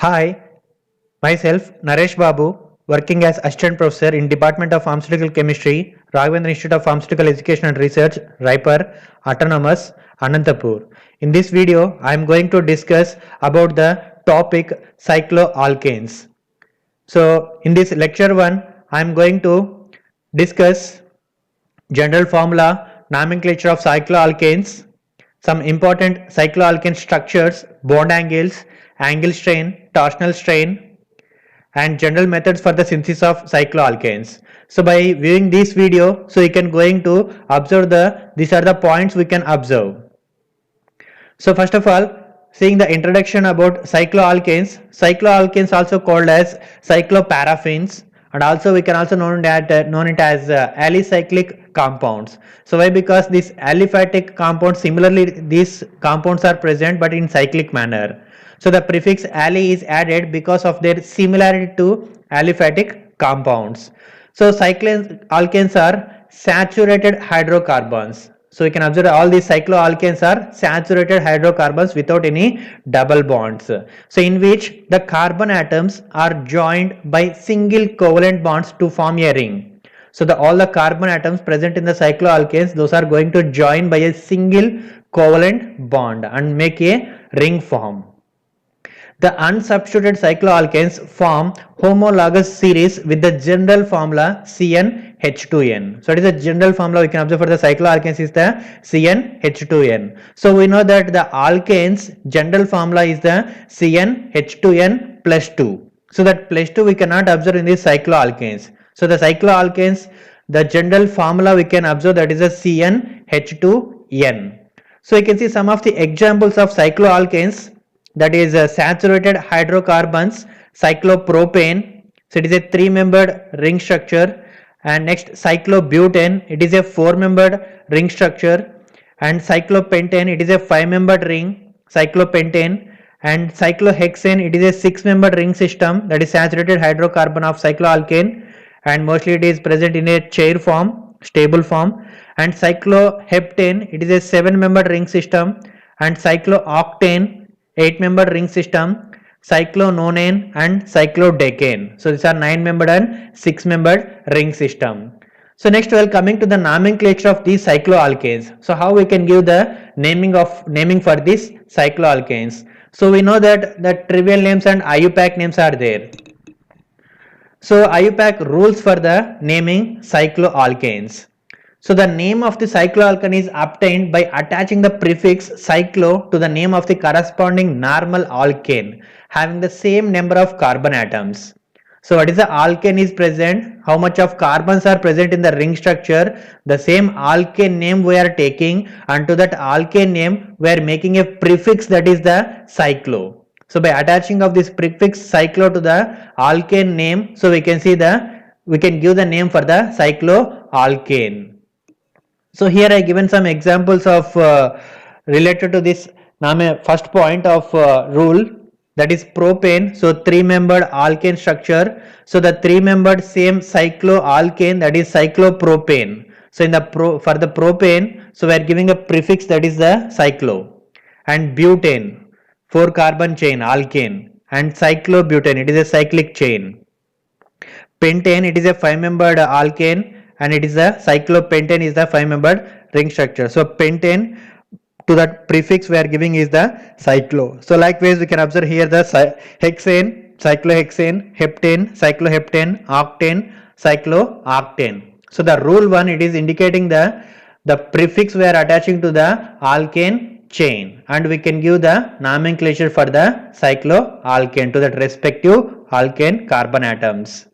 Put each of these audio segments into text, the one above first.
Hi, myself Naresh Babu, working as assistant professor in Department of Pharmaceutical Chemistry, Raghavendra Institute of Pharmaceutical Education and Research, Raipur, Autonomous, Anantapur. In this video, I am going to discuss about the topic cycloalkanes. So, in this lecture 1, I am going to discuss general formula, nomenclature of cycloalkanes, some important cycloalkane structures, bond angles, angle strain, torsional strain, and general methods for the synthesis of cycloalkanes. So by viewing this video, so you can going to observe these are the points we can observe. So first of all, seeing the introduction about cycloalkanes also called as cycloparaffins, and also we can also known it as alicyclic compounds. So why? Because these aliphatic compounds, similarly these compounds are present but in cyclic manner. So the prefix ali is added because of their similarity to aliphatic compounds. So cycloalkanes are saturated hydrocarbons. So you can observe all these cycloalkanes are saturated hydrocarbons without any double bonds. So in which the carbon atoms are joined by single covalent bonds to form a ring. So all the carbon atoms present in the cycloalkanes, those are going to join by a single covalent bond and make a ring form. The unsubstituted cycloalkanes form homologous series with the general formula CnH2n. So it is a general formula we can observe for the cycloalkanes is the CnH2n. So we know that the alkanes general formula is the CnH2n plus 2. So that plus 2 we cannot observe in these cycloalkanes. So the cycloalkanes, the general formula we can observe, that is a CnH2n. So you can see some of the examples of cycloalkanes, that is saturated hydrocarbons, cyclopropane. So it is a 3-membered ring structure. And next cyclobutane, it is a 4-membered ring structure. And cyclopentane, it is a 5-membered ring, cyclopentane. And cyclohexane, it is a 6-membered ring system, that is saturated hydrocarbon of cycloalkane, and mostly it is present in a chair form, stable form. And cycloheptane, it is a 7-membered ring system. And cyclooctane, 8-membered ring system, cyclonone and cyclodecane. So these are 9-membered and 6-membered ring system. So next we are coming to the nomenclature of these cycloalkanes. So how we can give the naming for these cycloalkanes. So we know that the trivial names and IUPAC names are there. So IUPAC rules for the naming cycloalkanes. So the name of the cycloalkane is obtained by attaching the prefix cyclo to the name of the corresponding normal alkane having the same number of carbon atoms. So what is the alkane is present, how much of carbons are present in the ring structure, the same alkane name we are taking, and to that alkane name we are making a prefix, that is the cyclo. So by attaching of this prefix cyclo to the alkane name, so we can give the name for the cycloalkane. So here I given some examples of related to this first point of rule, that is propane. So 3-membered alkane structure. So the 3-membered same cycloalkane, that is cyclopropane. So in the for the propane, so we are giving a prefix, that is the cyclo. And butane, 4-carbon chain alkane, and cyclobutane, it is a cyclic chain. Pentane, it is a 5-membered alkane, and it is a cyclopentane is the 5-membered ring structure. So pentane, to that prefix we are giving is the cyclo. So likewise we can observe here the hexane, cyclohexane, heptane, cycloheptane, octane, cyclooctane. So the rule 1, it is indicating the prefix we are attaching to the alkane chain, and we can give the nomenclature for the cycloalkane to that respective alkane carbon atoms.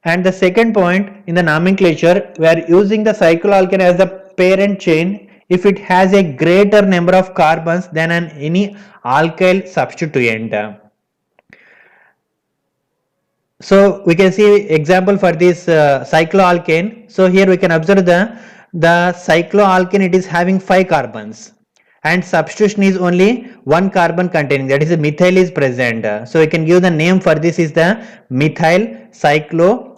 And the second point in the nomenclature, we are using the cycloalkane as the parent chain if it has a greater number of carbons than any alkyl substituent. So we can see example for this cycloalkane. So here we can observe the cycloalkane, it is having 5 carbons, and substitution is only 1 carbon containing, that is a methyl is present. So we can give the name for this is the methyl cyclopentane.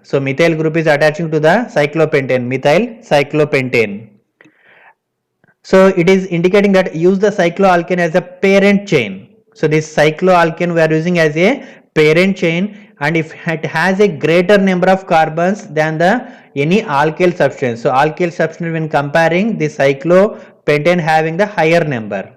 So methyl group is attaching to the cyclopentane, methyl cyclopentane. So it is indicating that use the cycloalkane as a parent chain. So this cycloalkane we are using as a parent chain, and if it has a greater number of carbons than the any alkyl substance. So alkyl substance when comparing the cyclopentane having the higher number.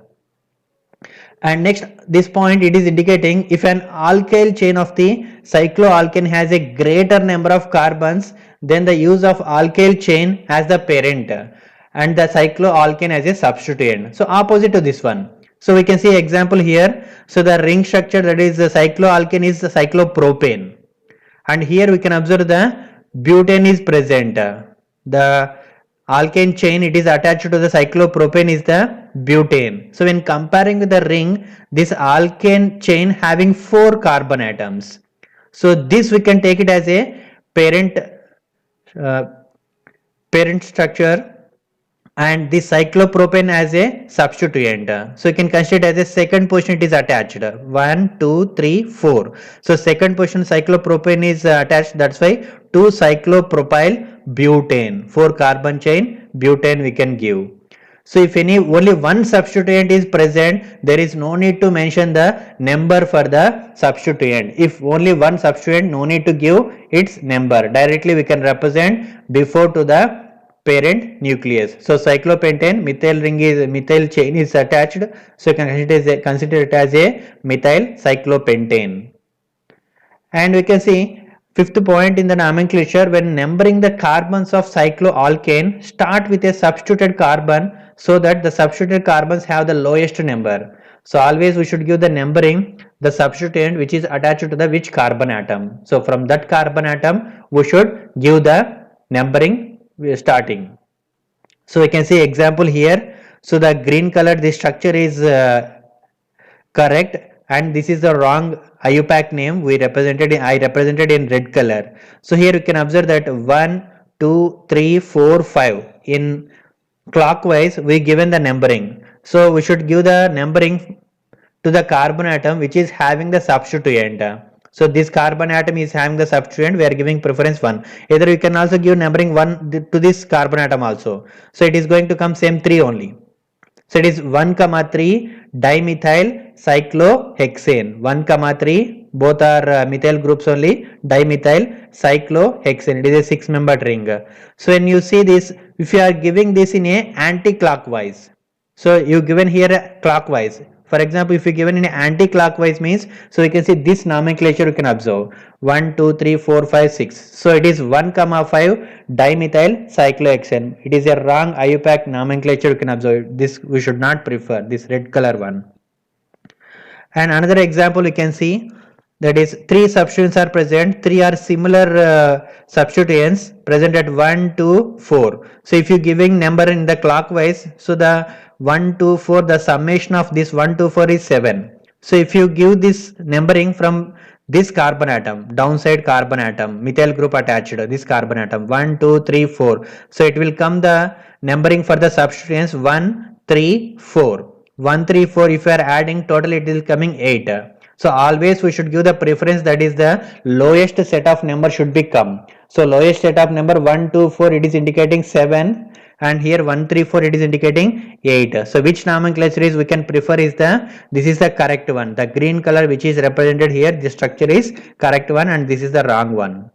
And next this point it is indicating if an alkyl chain of the cycloalkane has a greater number of carbons, then the use of alkyl chain as the parent and the cycloalkane as a substituent. So opposite to this one. So we can see example here. So the ring structure, that is the cycloalkane, is the cyclopropane, and here we can observe the butane is present. The alkane chain it is attached to the cyclopropane is the butane. So when comparing with the ring, this alkane chain having 4 carbon atoms. So this we can take it as a parent uh, parent structure, and the cyclopropane as a substituent. So you can consider it as a second position it is attached. 1, 2, 3, 4. So second position cyclopropane is attached, that's why 2 cyclopropyl butane, 4 carbon chain butane we can give. So if only one substituent is present, there is no need to mention the number for the substituent. If only one substituent, no need to give its number. Directly we can represent before to the parent nucleus. So cyclopentane, methyl chain is attached. So you can consider it as a methyl cyclopentane. And we can see fifth point in the nomenclature, when numbering the carbons of cycloalkane, start with a substituted carbon so that the substituted carbons have the lowest number. So always we should give the numbering the substituent which is attached to the which carbon atom. So from that carbon atom we should give the numbering starting. So we can see example here. So the green color, this structure is correct, and this is the wrong IUPAC name I represented in red color. So here you can observe that 1, 2, 3, 4, 5 in clockwise we given the numbering. So we should give the numbering to the carbon atom which is having the substituent. So this carbon atom is having the substituent, we are giving preference 1. Either you can also give numbering 1 to this carbon atom also. So it is going to come same 3 only. So it is 1, 3 dimethyl cyclohexane. 1, 3 both are methyl groups only. Dimethyl cyclohexane. It is a 6 membered ring. So when you see this, if you are giving this in a anti-clockwise, so you given here clockwise. For example, if you given in anti-clockwise means, so you can see this nomenclature you can observe 1, 2, 3, 4, 5, 6. So it is 1, 5 dimethyl cyclohexane. It is a wrong IUPAC nomenclature you can observe. This we should not prefer, this red color one. And another example you can see, that is 3 substituents are present, 3 are similar substituents present at 1, 2, 4. So if you giving number in the clockwise, so the 1, 2, 4, the summation of this 1, 2, 4 is 7. So if you give this numbering from this carbon atom, downside carbon atom, methyl group attached, this carbon atom 1, 2, 3, 4. So it will come the numbering for the substituents 1, 3, 4. 1, 3, 4, if you are adding total it is coming 8. So always we should give the preference, that is the lowest set of number should be come. So lowest set of number 1, 2, 4 it is indicating 7, and here 1, 3, 4 it is indicating 8. So which nomenclature is we can prefer is this is the correct one. The green color which is represented here, this structure is correct one and this is the wrong one.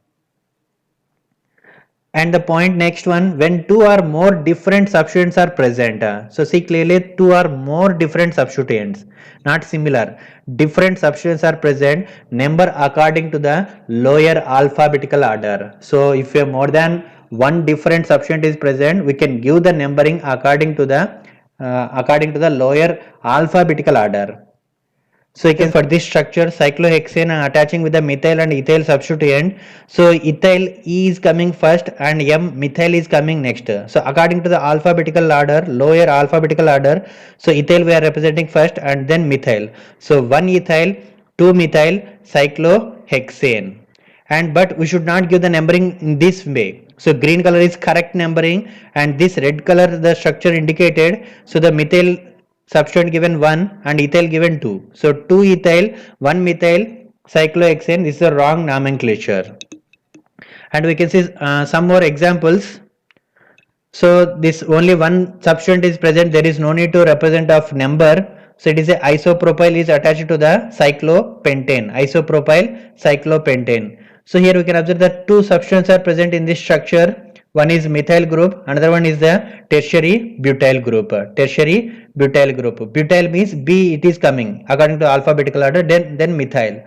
And the point next one, when 2 or more different substituents are present. So see clearly 2 or more different substituents, not similar. Different substituents are present, number according to the lower alphabetical order. So if you have more than one different substituent is present, we can give the numbering according to the lower alphabetical order. So you can, for this structure cyclohexane attaching with the methyl and ethyl substituent. So ethyl E is coming first and M methyl is coming next. So according to the alphabetical order, lower alphabetical order, so ethyl we are representing first and then methyl. So 1 ethyl, 2 methyl cyclohexane. And but we should not give the numbering in this way. So green color is correct numbering and this red color the structure indicated. So the methyl substituent given 1 and ethyl given 2. So 2 ethyl, 1 methyl cyclohexane, this is a wrong nomenclature. And we can see some more examples. So this only one substituent is present, there is no need to represent of number. So it is a isopropyl is attached to the cyclopentane. Isopropyl cyclopentane. So here we can observe that two substances are present in this structure. One is methyl group, another one is the tertiary butyl group. Tertiary butyl group. Butyl means B it is coming according to alphabetical order, then methyl.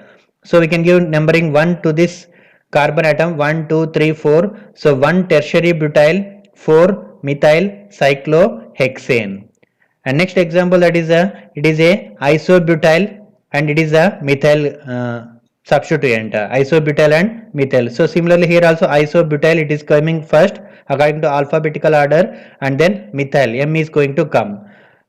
So we can give numbering 1 to this carbon atom 1, 2, 3, 4. So 1 tertiary butyl, 4 methyl cyclohexane. And next example that is it is a isobutyl and it is a methyl substituent, isobutyl and methyl. So similarly here also isobutyl it is coming first according to alphabetical order, and then methyl M is going to come.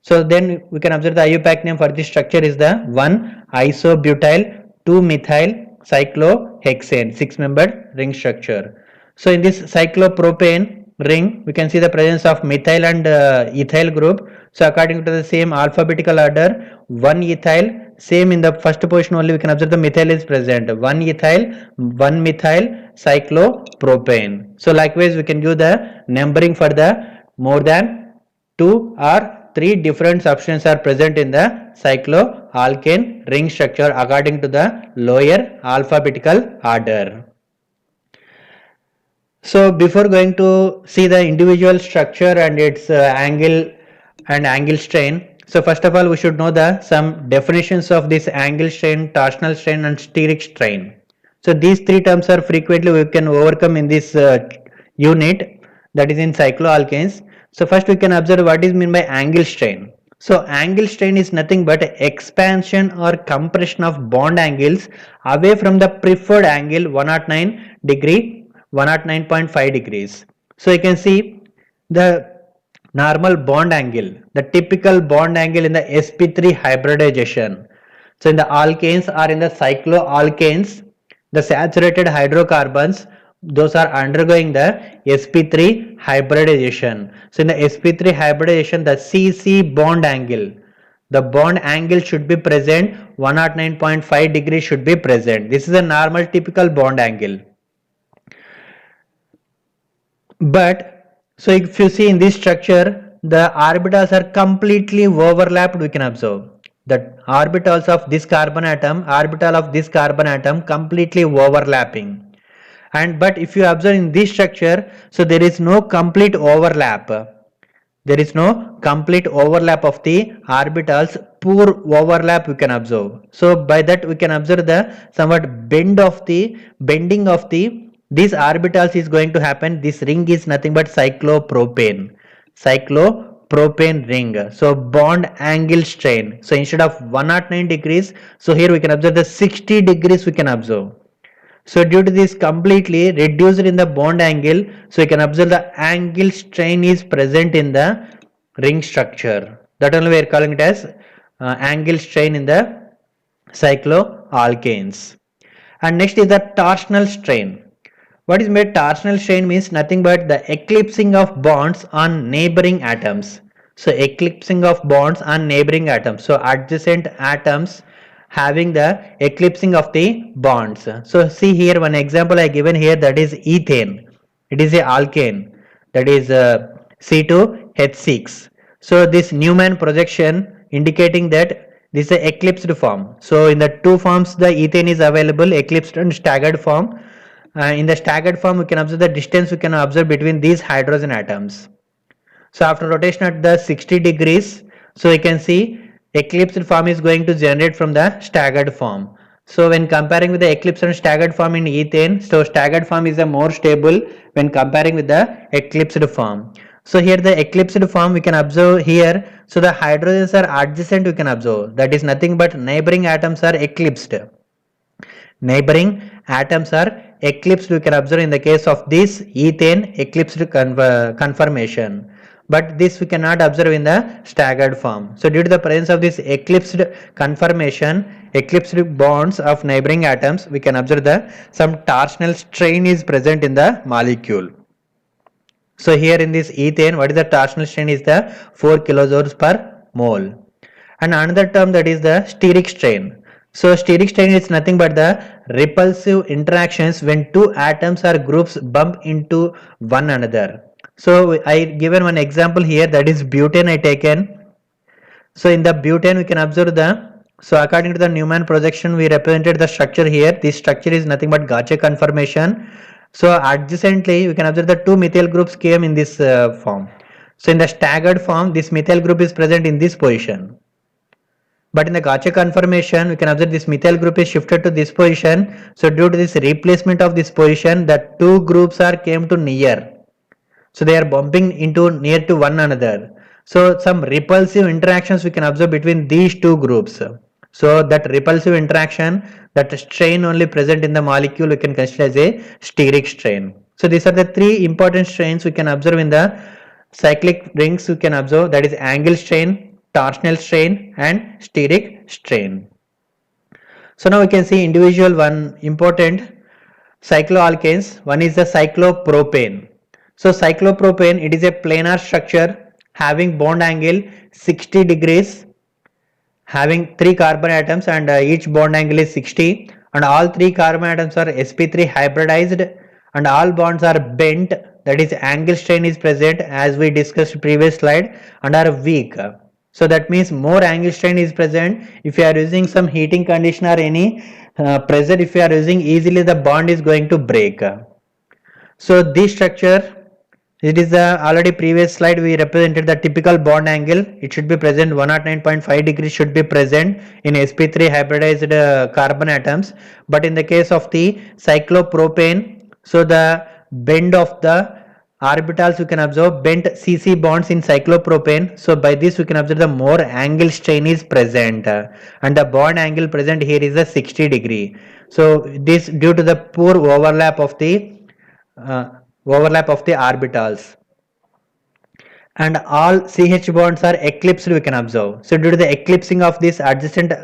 So then we can observe the IUPAC name for this structure is the 1 isobutyl 2 methyl cyclohexane 6-membered ring structure. So in this cyclopropane ring we can see the presence of methyl and ethyl group. So according to the same alphabetical order, 1 ethyl, same in the first position only we can observe the methyl is present, 1 ethyl 1 methyl cyclopropane. So likewise we can give the numbering for the more than 2 or 3 different substances are present in the cycloalkane ring structure according to the lower alphabetical order. So before going to see the individual structure and its angle and angle strain, so first of all we should know the some definitions of this angle strain, torsional strain and steric strain. So these three terms are frequently we can overcome in this unit, that is in cycloalkanes. So first we can observe what is meant by angle strain. So angle strain is nothing but expansion or compression of bond angles away from the preferred angle 109 degree 109.5 degrees. So you can see the normal bond angle, the typical bond angle in the sp3 hybridization. So in the alkanes or in the cycloalkanes, the saturated hydrocarbons, those are undergoing the sp3 hybridization. So in the sp3 hybridization, the cc bond angle, the bond angle should be present, 109.5 degrees should be present. This is a normal typical bond angle. But so if you see in this structure, the orbitals are completely overlapped, we can observe that orbitals of this carbon atom, orbital of this carbon atom completely overlapping. And but if you observe in this structure, so there is no complete overlap. There is no complete overlap of the orbitals, poor overlap we can observe. So by that we can observe the somewhat bending of these orbitals is going to happen. This ring is nothing but cyclopropane ring. So bond angle strain. So instead of 109 degrees, so here we can observe the 60 degrees we can observe. So due to this completely reduced in the bond angle, so you can observe the angle strain is present in the ring structure. That only we are calling it as angle strain in the cycloalkanes. And next is the torsional strain. What is made torsional strain means nothing but the eclipsing of bonds on neighboring atoms. So eclipsing of bonds on neighboring atoms. So adjacent atoms having the eclipsing of the bonds. So see here one example I given here, that is ethane. It is a alkane, that is C2H6. So this Newman projection indicating that this is a eclipsed form. So in the two forms the ethane is available, eclipsed and staggered form. In the staggered form we can observe the distance we can observe between these hydrogen atoms. So after rotation at the 60 degrees, so you can see eclipsed form is going to generate from the staggered form. So when comparing with the eclipsed and staggered form in ethane, so staggered form is a more stable when comparing with the eclipsed form. So here the eclipsed form we can observe here. So the hydrogens are adjacent we can observe, that is nothing but neighboring atoms are eclipsed. Neighboring atoms are eclipsed we can observe in the case of this ethane eclipsed conformation. But this we cannot observe in the staggered form. So due to the presence of this eclipsed conformation, eclipsed bonds of neighboring atoms, we can observe that some torsional strain is present in the molecule. So here in this ethane, what is the torsional strain is the 4 kilojoules per mole. And another term, that is the steric strain. So steric strain is nothing but the repulsive interactions when two atoms or groups bump into one another. So I given one example here, that is butane I taken. So in the butane we can observe so according to the Newman projection we represented the structure here. This structure is nothing but Gaussian conformation. So adjacently we can observe the two methyl groups came in this form. So in the staggered form this methyl group is present in this position. But in the Gaussian conformation, we can observe this methyl group is shifted to this position. So due to this replacement of this position, the two groups are came to near. So they are bumping into near to one another. So some repulsive interactions we can observe between these two groups. So that repulsive interaction, that strain only present in the molecule we can consider as a steric strain. So these are the three important strains we can observe in the cyclic rings we can observe, that is angle strain, torsional strain and steric strain. So now we can see individual one important cycloalkanes. One is the cyclopropane. So cyclopropane, it is a planar structure having bond angle 60 degrees, having 3 carbon atoms and each bond angle is 60, and all 3 carbon atoms are sp3 hybridized and all bonds are bent, that is angle strain is present as we discussed previous slide, and are weak. So that means more angle strain is present if you are using some heating condition or any pressure. If you are using, easily the bond is going to break. So this structure, it is the already previous slide we represented the typical bond angle. It should be present 109.5 degrees should be present in sp3 hybridized carbon atoms. But in the case of the cyclopropane, so the bend of the orbitals you can observe bent CC bonds in cyclopropane. So by this we can observe the more angle strain is present and the bond angle present here is a 60 degree. So this due to the poor overlap of the orbitals, and all CH bonds are eclipsed we can observe. So due to the eclipsing of these adjacent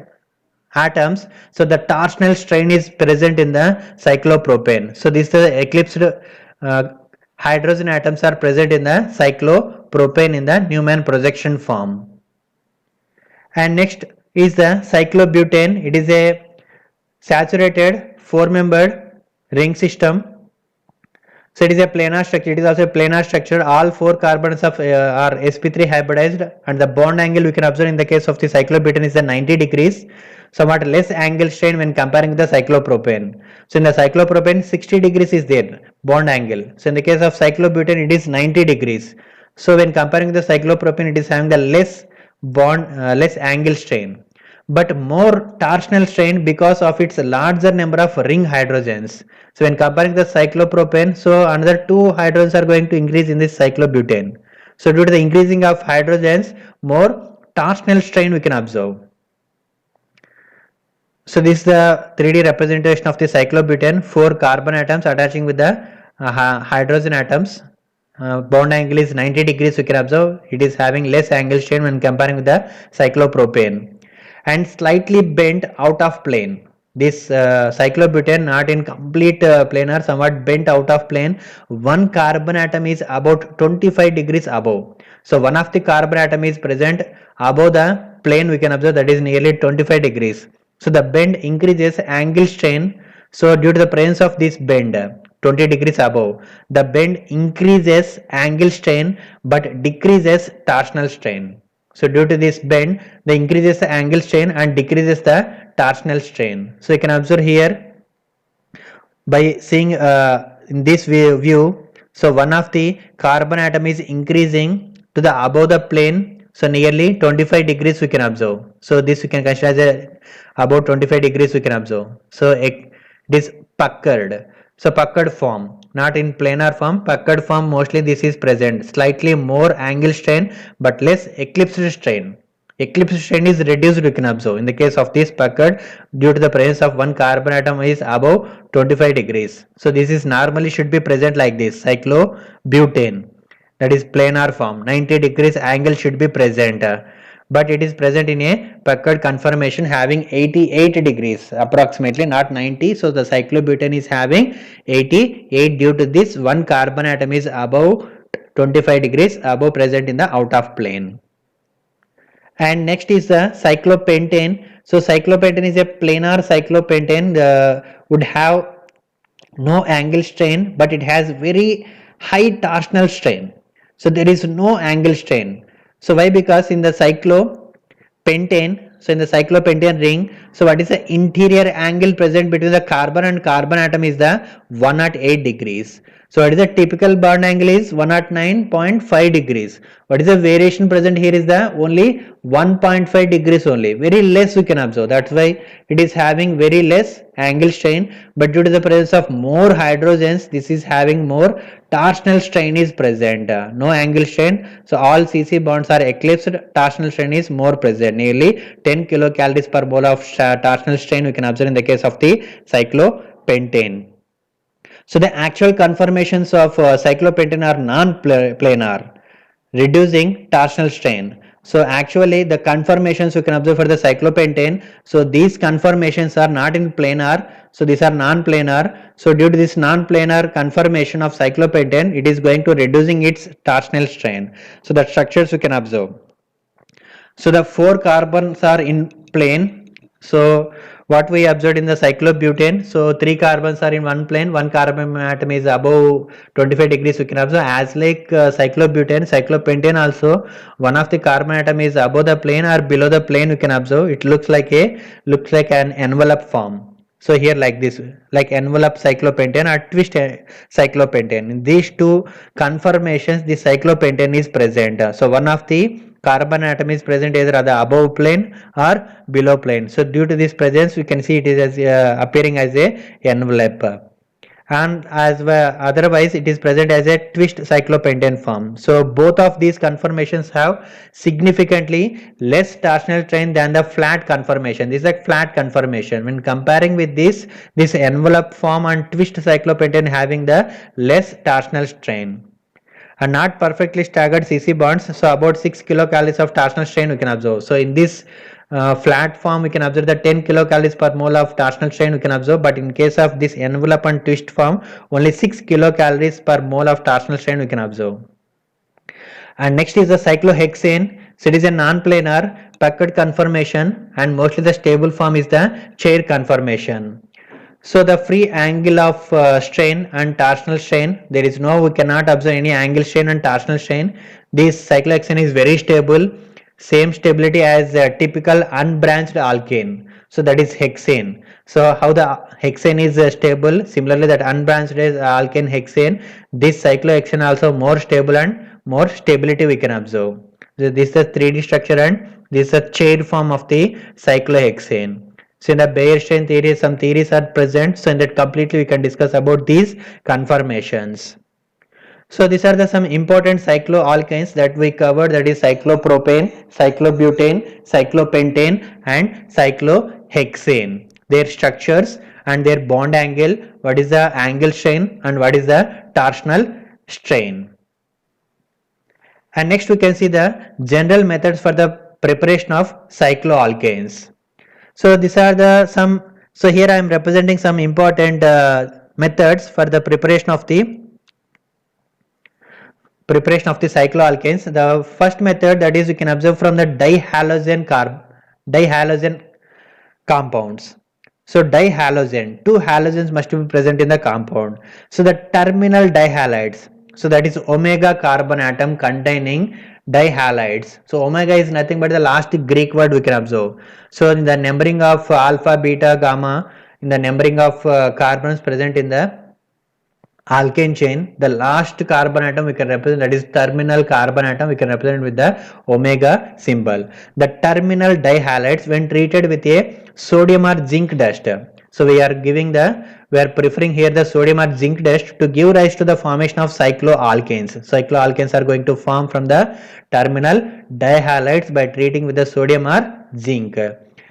atoms, so the torsional strain is present in the cyclopropane. So these are the eclipsed hydrogen atoms are present in the cyclopropane in the Newman projection form. And next is the cyclobutane. It is a saturated 4-membered ring system. So it is a planar structure. It is also a planar structure. All 4 carbons of are sp3 hybridized, and the bond angle we can observe in the case of the cyclobutane is the 90 degrees. Somewhat less angle strain when comparing with the cyclopropane. So in the cyclopropane 60 degrees is there bond angle. So in the case of cyclobutane it is 90 degrees. So when comparing the cyclopropane, it is having the less angle strain, but more torsional strain because of its larger number of ring hydrogens. So when comparing the cyclopropane, so another 2 hydrogens are going to increase in this cyclobutane. So due to the increasing of hydrogens, more torsional strain we can observe. So this is the 3D representation of the cyclobutane. 4 carbon atoms attaching with the hydrogen atoms. Bond angle is 90 degrees we can observe. It is having less angle strain when comparing with the cyclopropane, and slightly bent out of plane. This cyclobutane not in complete planar, somewhat bent out of plane. One carbon atom is about 25 degrees above. So one of the carbon atom is present above the plane we can observe, that is nearly 25 degrees. So the bend increases angle strain. So due to the presence of this bend 20 degrees above, the bend increases angle strain but decreases torsional strain. So due to this bend, the increases the angle strain and decreases the torsional strain. So you can observe here by seeing in this view. So one of the carbon atom is increasing to the above the plane. So nearly 25 degrees we can observe. So this we can consider as a about 25 degrees we can observe. So it is puckered. So puckered form, not in planar form. Puckered form mostly this is present. Slightly more angle strain but less eclipsed strain. Eclipse strain is reduced we can observe in the case of this puckered due to the presence of one carbon atom is above 25 degrees. So this is normally should be present like this cyclobutane, that is planar form. 90 degrees angle should be present, but it is present in a puckered conformation having 88 degrees approximately, not 90. So the cyclobutane is having 88 due to this one carbon atom is above 25 degrees above present in the out of plane. And next is the cyclopentane. So cyclopentane is a planar cyclopentane, would have no angle strain but it has very high torsional strain. So there is no angle strain. So why? Because in the pentane. So in the cyclopentane ring, so what is the interior angle present between the carbon and carbon atom is the 108 degrees. So what is the typical bond angle is 109.5 degrees. What is the variation present here is the only 1.5 degrees only. Very less we can observe. That's why it is having very less angle strain. But due to the presence of more hydrogens, this is having more torsional strain is present. No angle strain. So all CC bonds are eclipsed. Torsional strain is more present. Nearly 10 kilocalories per mole of torsional strain we can observe in the case of the cyclopentane. So the actual conformations of cyclopentane are non-planar, reducing torsional strain. So actually the conformations you can observe for the cyclopentane, so these conformations are not in planar, so these are non-planar. So due to this non-planar conformation of cyclopentane, it is going to reducing its torsional strain. So the structures you can observe. So the 4 carbons are in plane. So what we observed in the cyclobutane, so 3 carbons are in one plane, one carbon atom is above 25 degrees you can observe. As like cyclobutane, cyclopentane also, one of the carbon atom is above the plane or below the plane you can observe. It looks like an envelope form. So here like this, like envelope cyclopentane or twist cyclopentane. In these two conformations, the cyclopentane is present. So one of the carbon atom is present either at the above plane or below plane. So due to this presence, we can see it is as appearing as a envelope. And as well, otherwise it is present as a twist cyclopentane form. So both of these conformations have significantly less torsional strain than the flat conformation. This is a flat conformation. When comparing with this envelope form and twist cyclopentane having the less torsional strain. And not perfectly staggered CC bonds, so about 6 kilocalories of torsional strain we can observe. So in this flat form we can observe the 10 kilocalories per mole of torsional strain we can observe, but in case of this envelope and twist form only 6 kilocalories per mole of torsional strain we can observe. And next is the cyclohexane. So it is a non-planar puckered conformation and mostly the stable form is the chair conformation. So the free angle of strain and torsional strain, there is no, we cannot observe any angle strain and torsional strain. This cyclohexane is very stable, same stability as a typical unbranched alkane. So that is hexane. So how the hexane is stable, similarly that unbranched is alkane hexane, this cyclohexane also more stable and more stability we can observe. So this is the 3D structure and this is a chain form of the cyclohexane. So in the Beyer-Stein theory, some theories are present. So in that completely we can discuss about these conformations. So these are the some important cycloalkanes that we covered, that is cyclopropane, cyclobutane, cyclopentane and cyclohexane. Their structures and their bond angle, what is the angle strain and what is the torsional strain. And next we can see the general methods for the preparation of cycloalkanes. So these are the some, so here I am representing some important methods for the preparation of the cycloalkanes. The first method, that is you can observe from the dihalogen compounds. So dihalogen, 2 halogens must be present in the compound. So the terminal dihalides, so that is omega carbon atom containing dihalides. So omega is nothing but the last Greek word we can observe. So in the numbering of alpha, beta, gamma, in the numbering of carbons present in the alkane chain, the last carbon atom we can represent, that is terminal carbon atom, we can represent with the omega symbol. The terminal dihalides when treated with a sodium or zinc dust. So we are preferring here the sodium or zinc dust to give rise to the formation of cycloalkanes. Cycloalkanes are going to form from the terminal dihalides by treating with the sodium or zinc.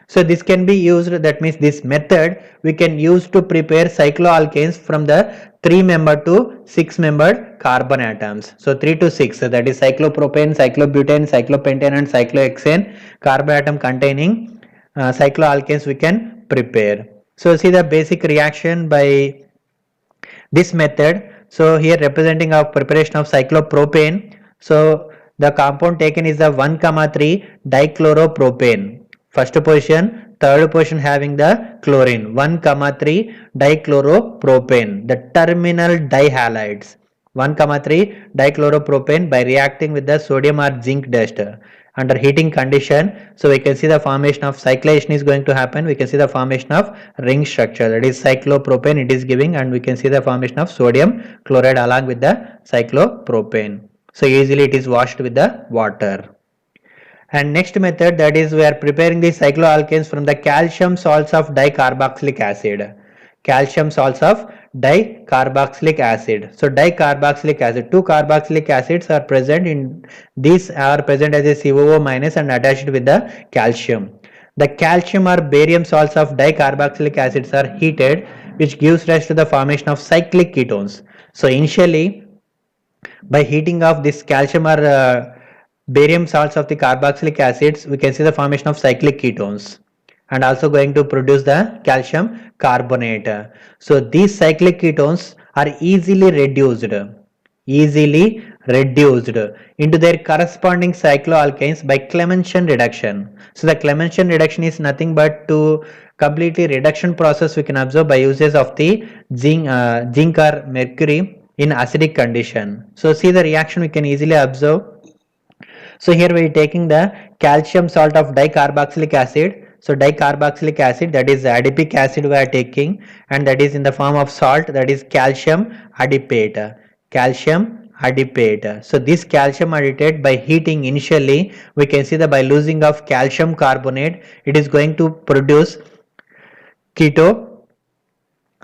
So this can be used, that means this method we can use to prepare cycloalkanes from the 3-membered to 6-membered carbon atoms. So 3 to 6, that is cyclopropane, cyclobutane, cyclopentane and cyclohexane carbon atom containing cycloalkanes we can prepare. So see the basic reaction by this method. So here representing our preparation of cyclopropane. So the compound taken is the 1,3 dichloropropane. First position, third position having the chlorine, 1,3 dichloropropane, the terminal dihalides, 1,3 dichloropropane by reacting with the sodium or zinc dust under heating condition. So we can see the formation of cyclization is going to happen. We can see the formation of ring structure, that is cyclopropane it is giving, and we can see the formation of sodium chloride along with the cyclopropane. So easily it is washed with the water. And next method, that is we are preparing the cycloalkanes from the calcium salts of dicarboxylic acid. Calcium salts of dicarboxylic acid. So dicarboxylic acid, two carboxylic acids are present in these are present as a COO minus and attached with the calcium. The calcium or barium salts of dicarboxylic acids are heated, which gives rise to the formation of cyclic ketones. So initially, by heating of this calcium or barium salts of the carboxylic acids, we can see the formation of cyclic ketones and also going to produce the calcium carbonate. So these cyclic ketones are easily reduced into their corresponding cycloalkanes by Clemmensen reduction. So the Clemmensen reduction is nothing but to completely reduction process we can observe by uses of the zinc or mercury in acidic condition. So see the reaction we can easily observe. So here we are taking the calcium salt of dicarboxylic acid. So dicarboxylic acid, that is adipic acid we are taking, and that is in the form of salt, that is calcium adipate. Calcium adipate. So this calcium adipate, by heating initially, we can see that by losing of calcium carbonate, it is going to produce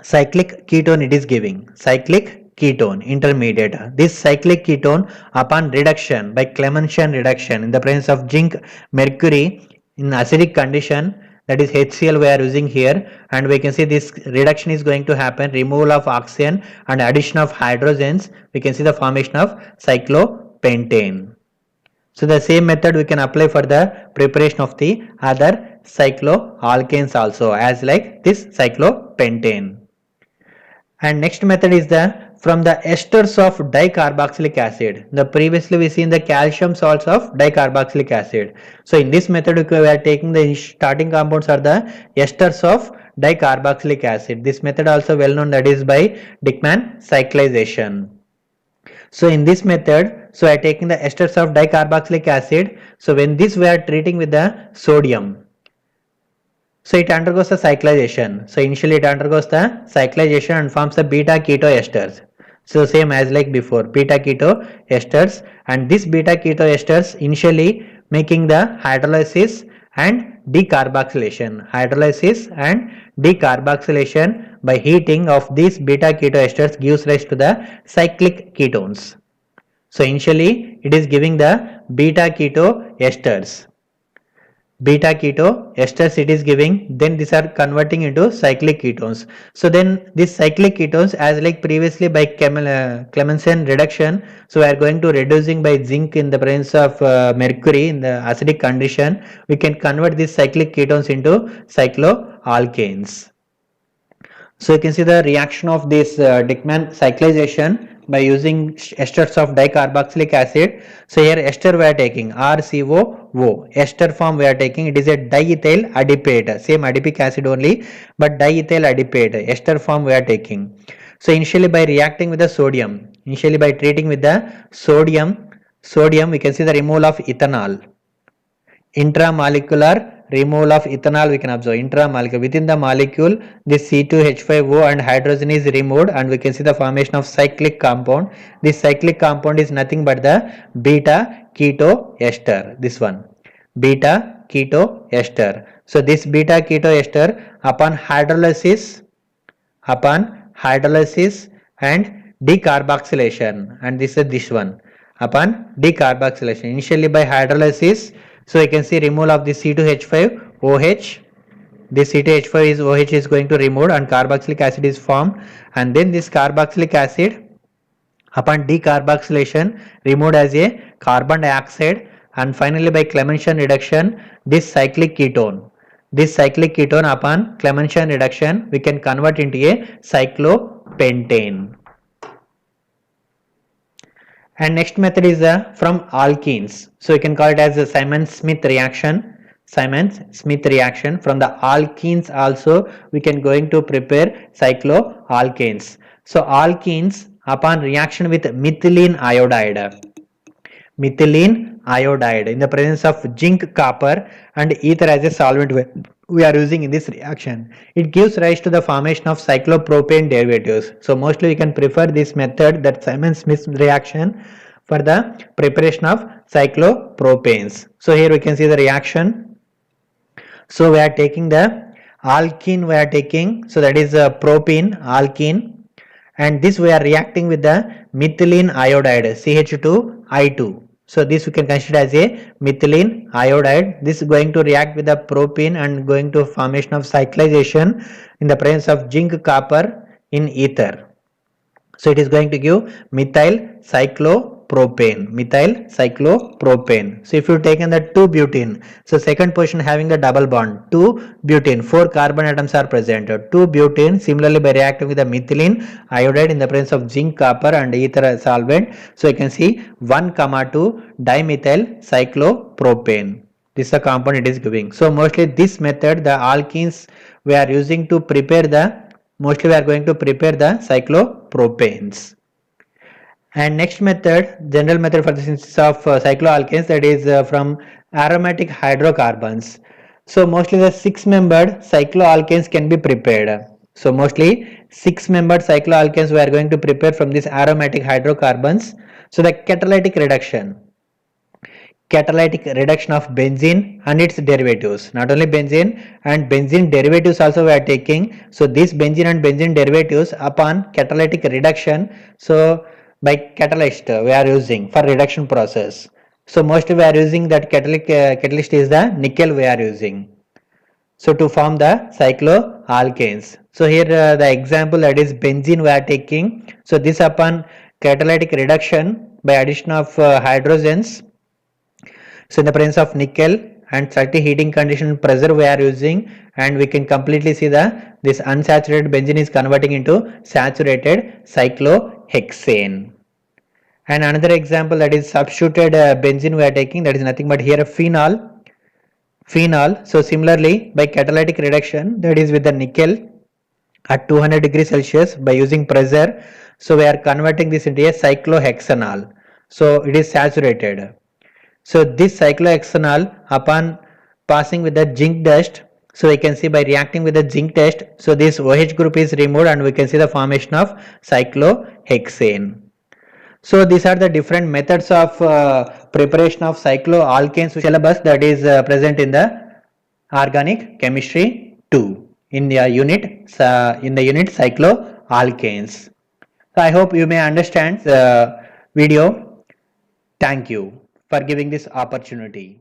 cyclic ketone it is giving. Cyclic ketone intermediate. This cyclic ketone upon reduction by Clemmensen reduction in the presence of zinc mercury in acidic condition, that is HCl we are using here, and we can see this reduction is going to happen, removal of oxygen and addition of hydrogens, we can see the formation of cyclopentane. So the same method we can apply for the preparation of the other cycloalkanes also, as like this cyclopentane. And next method is the from the esters of dicarboxylic acid. The previously we seen the calcium salts of dicarboxylic acid. So in this method we are taking the starting compounds are the esters of dicarboxylic acid. This method also well known, that is by Dickmann cyclization. So in this method, so I am taking the esters of dicarboxylic acid. So when this we are treating with the sodium, so it undergoes the cyclization. So initially it undergoes the cyclization and forms the beta keto esters. So same as like before, beta keto esters, and this beta keto esters initially making the hydrolysis and decarboxylation. Hydrolysis and decarboxylation by heating of these beta keto esters gives rise to the cyclic ketones. So initially it is giving the beta keto esters. Beta keto esters it is giving, then these are converting into cyclic ketones. So then this cyclic ketones, as like previously by Clemmensen reduction, so we are going to reducing by zinc in the presence of mercury in the acidic condition, we can convert these cyclic ketones into cycloalkanes. So you can see the reaction of this Dickmann cyclization by using esters of dicarboxylic acid. So here ester we are taking RCOO, ester form we are taking, it is a diethyl adipate, same adipic acid only, but diethyl adipate, ester form we are taking. So initially by reacting with the sodium, initially by treating with the sodium we can see the removal of ethanol, intramolecular removal of ethanol we can observe, intramolecular, within the molecule this C2H5O and hydrogen is removed, and we can see the formation of cyclic compound. This cyclic compound is nothing but the beta keto ester, this one, beta keto ester. So this beta keto ester upon hydrolysis and decarboxylation, and this is this one, upon decarboxylation initially by hydrolysis, so you can see removal of the C2H5OH, this C2H5 is OH is going to remove and carboxylic acid is formed, and then this carboxylic acid upon decarboxylation removed as a carbon dioxide, and finally by Clemmensen reduction this cyclic ketone upon Clemmensen reduction we can convert into a cyclopentane. And next method is from alkenes. So you can call it as a Simon-Smith reaction. Simon-Smith reaction. From the alkenes also we can going to prepare cycloalkanes. So alkenes upon reaction with methylene iodide iodide in the presence of zinc, copper and ether as a solvent we are using in this reaction. It gives rise to the formation of cyclopropane derivatives. So mostly we can prefer this method, that Simon-Smith reaction, for the preparation of cyclopropanes. So here we can see the reaction. So we are taking the alkene, we are taking, so that is propene, alkene, and this we are reacting with the methylene iodide, CH2I2. So this we can consider as a methylene iodide. This is going to react with the propene and going to formation of cyclization in the presence of zinc, copper in ether. So it is going to give methyl cyclopropane, methyl cyclopropane. So if you taken the 2 butene, so second position having the double bond, 2 butene, 4 carbon atoms are present. 2 butene similarly by reacting with the methylene iodide in the presence of zinc, copper and ether solvent. So you can see 1, 2 dimethyl cyclopropane. This is the compound it is giving. So mostly this method, the alkenes we are using to prepare the, mostly we are going to prepare the cyclopropanes. And next method, general method for the synthesis of cycloalkanes, that is from aromatic hydrocarbons. So mostly the 6-membered cycloalkanes can be prepared. So mostly 6-membered cycloalkanes we are going to prepare from these aromatic hydrocarbons. So the catalytic reduction of benzene and its derivatives, not only benzene and benzene derivatives also we are taking. So this benzene and benzene derivatives upon catalytic reduction, so by catalyst we are using for reduction process. So mostly we are using that catalyst is the nickel we are using, so to form the cycloalkanes. So here the example, that is benzene we are taking. So this upon catalytic reduction by addition of hydrogens, so in the presence of nickel and 30 heating condition pressure we are using, and we can completely see that this unsaturated benzene is converting into saturated cyclohexane. And another example, that is substituted benzene we are taking, that is nothing but here a phenol. So similarly by catalytic reduction, that is with the nickel at 200 degrees Celsius by using pressure, so we are converting this into a cyclohexanol. So it is saturated. So this cyclohexanol upon passing with the zinc dust, so we can see by reacting with the zinc dust, so this OH group is removed and we can see the formation of cyclohexane. So these are the different methods of preparation of cycloalkanes syllabus that is present in the organic chemistry 2 in the unit cycloalkanes. So I hope you may understand the video. Thank you for giving this opportunity.